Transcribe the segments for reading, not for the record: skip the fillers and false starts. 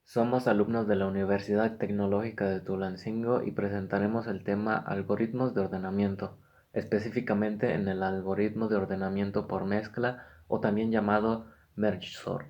Somos alumnos de la Universidad Tecnológica de Tulancingo y presentaremos el tema algoritmos de ordenamiento, específicamente en el algoritmo de ordenamiento por mezcla o también llamado merge sort.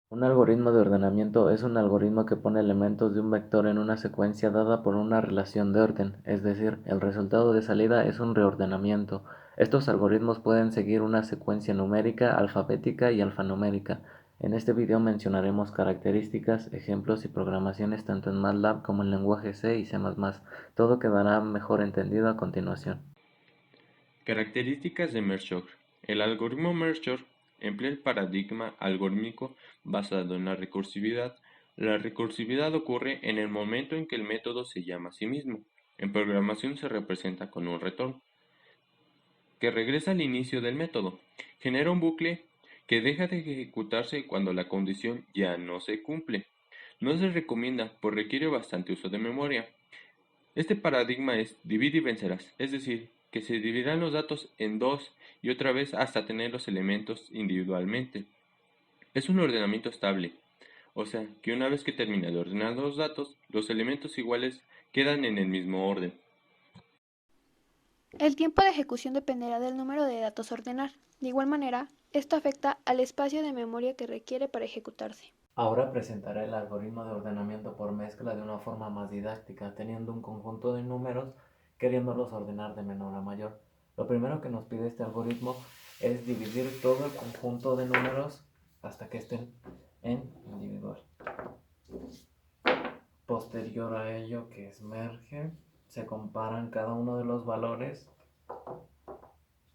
Un algoritmo de ordenamiento es un algoritmo que pone elementos de un vector en una secuencia dada por una relación de orden, es decir, el resultado de salida es un reordenamiento. Estos algoritmos pueden seguir una secuencia numérica, alfabética y alfanumérica. En este video mencionaremos características, ejemplos y programaciones tanto en MATLAB como en lenguaje C y C++. Todo quedará mejor entendido a continuación. Características de Merge-OR. El algoritmo Merge-OR emplea el paradigma algorítmico basado en la recursividad. La recursividad ocurre en el momento en que el método se llama a sí mismo. En programación se representa con un retorno, que regresa al inicio del método. Genera un bucle que deja de ejecutarse cuando la condición ya no se cumple. No se recomienda, pues requiere bastante uso de memoria. Este paradigma es divide y vencerás, es decir, que se dividirán los datos en dos y otra vez hasta tener los elementos individualmente. Es un ordenamiento estable, o sea, que una vez que termina de ordenar los datos, los elementos iguales quedan en el mismo orden. El tiempo de ejecución dependerá del número de datos a ordenar. De igual manera, esto afecta al espacio de memoria que requiere para ejecutarse. Ahora presentaré el algoritmo de ordenamiento por mezcla de una forma más didáctica, teniendo un conjunto de números, queriéndolos ordenar de menor a mayor. Lo primero que nos pide este algoritmo es dividir todo el conjunto de números hasta que estén en individual. Posterior a ello, que es merge, se comparan cada uno de los valores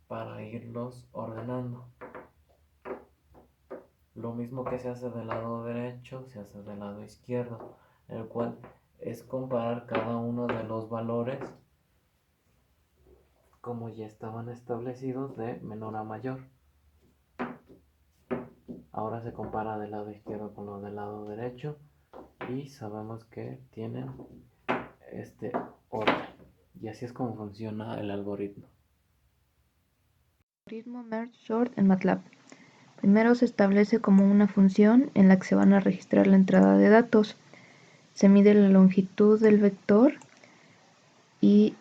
para irlos ordenando. Lo mismo que se hace del lado derecho, se hace del lado izquierdo, el cual es comparar cada uno de los valores como ya estaban establecidos de menor a mayor. Ahora se compara del lado izquierdo con lo del lado derecho y sabemos que tienen este orden. Y así es como funciona el algoritmo. Algoritmo merge sort en MATLAB. Primero se establece como una función en la que se van a registrar la entrada de datos. Se mide la longitud del vector y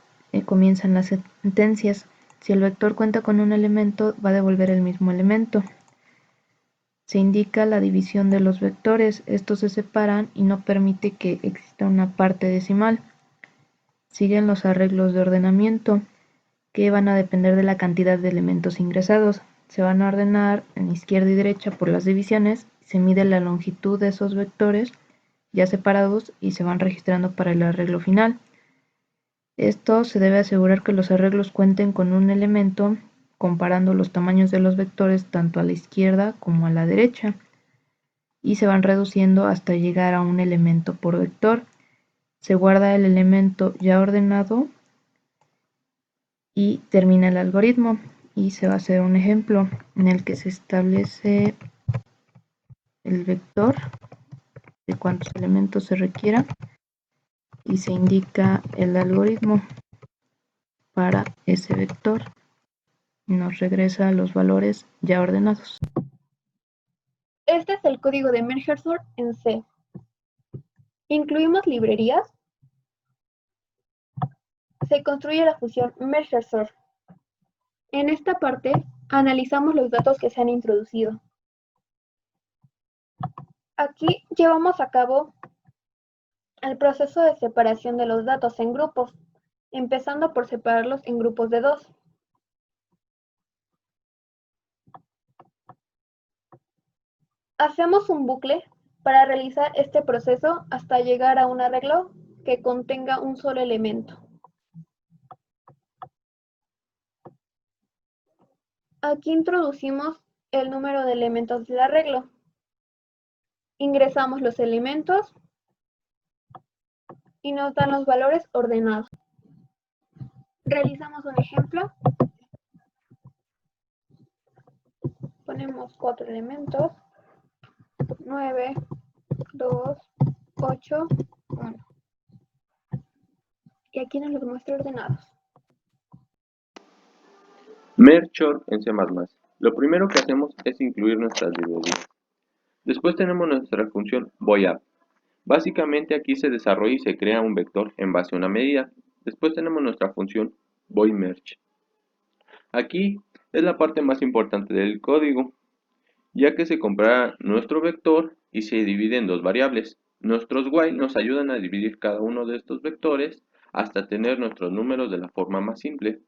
comienzan las sentencias. Si el vector cuenta con un elemento, va a devolver el mismo elemento. Se indica la división de los vectores. Estos se separan y no permite que exista una parte decimal. Siguen los arreglos de ordenamiento, que van a depender de la cantidad de elementos ingresados. Se van a ordenar en izquierda y derecha por las divisiones, se mide la longitud de esos vectores ya separados y se van registrando para el arreglo final. Esto se debe asegurar que los arreglos cuenten con un elemento, comparando los tamaños de los vectores tanto a la izquierda como a la derecha, y se van reduciendo hasta llegar a un elemento por vector. Se guarda el elemento ya ordenado y termina el algoritmo, y se va a hacer un ejemplo en el que se establece el vector de cuántos elementos se requiera y se indica el algoritmo para ese vector y nos regresa los valores ya ordenados. Este es el código de MergeSort en C. ¿Incluimos librerías? Se construye la función MergeSort. En esta parte, analizamos los datos que se han introducido. Aquí llevamos a cabo el proceso de separación de los datos en grupos, empezando por separarlos en grupos de 2. Hacemos un bucle para realizar este proceso hasta llegar a un arreglo que contenga un solo elemento. Aquí introducimos el número de elementos del arreglo. Ingresamos los elementos y nos dan los valores ordenados. Realizamos un ejemplo. Ponemos 4 elementos, 9, 2, 8, 1. Y aquí nos los muestra ordenados. Merge-OR en C++. Lo primero que hacemos es incluir nuestras librerías. Después tenemos nuestra función void_add. Básicamente aquí se desarrolla y se crea un vector en base a una medida. Después tenemos nuestra función void_merge. Aquí es la parte más importante del código, ya que se compara nuestro vector y se divide en dos variables. Nuestros while nos ayudan a dividir cada uno de estos vectores hasta tener nuestros números de la forma más simple.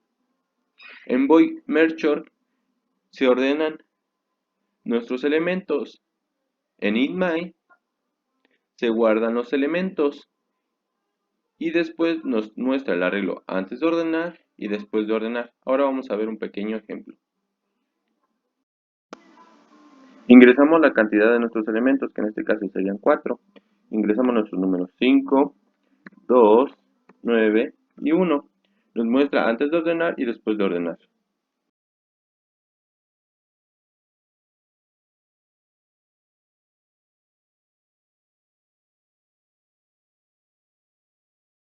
En void_merge se ordenan nuestros elementos. En InMy se guardan los elementos y después nos muestra el arreglo antes de ordenar y después de ordenar. Ahora vamos a ver un pequeño ejemplo. Ingresamos la cantidad de nuestros elementos, que en este caso serían 4. Ingresamos nuestros números 5, 2, 9 y 1. Nos muestra antes de ordenar y después de ordenar.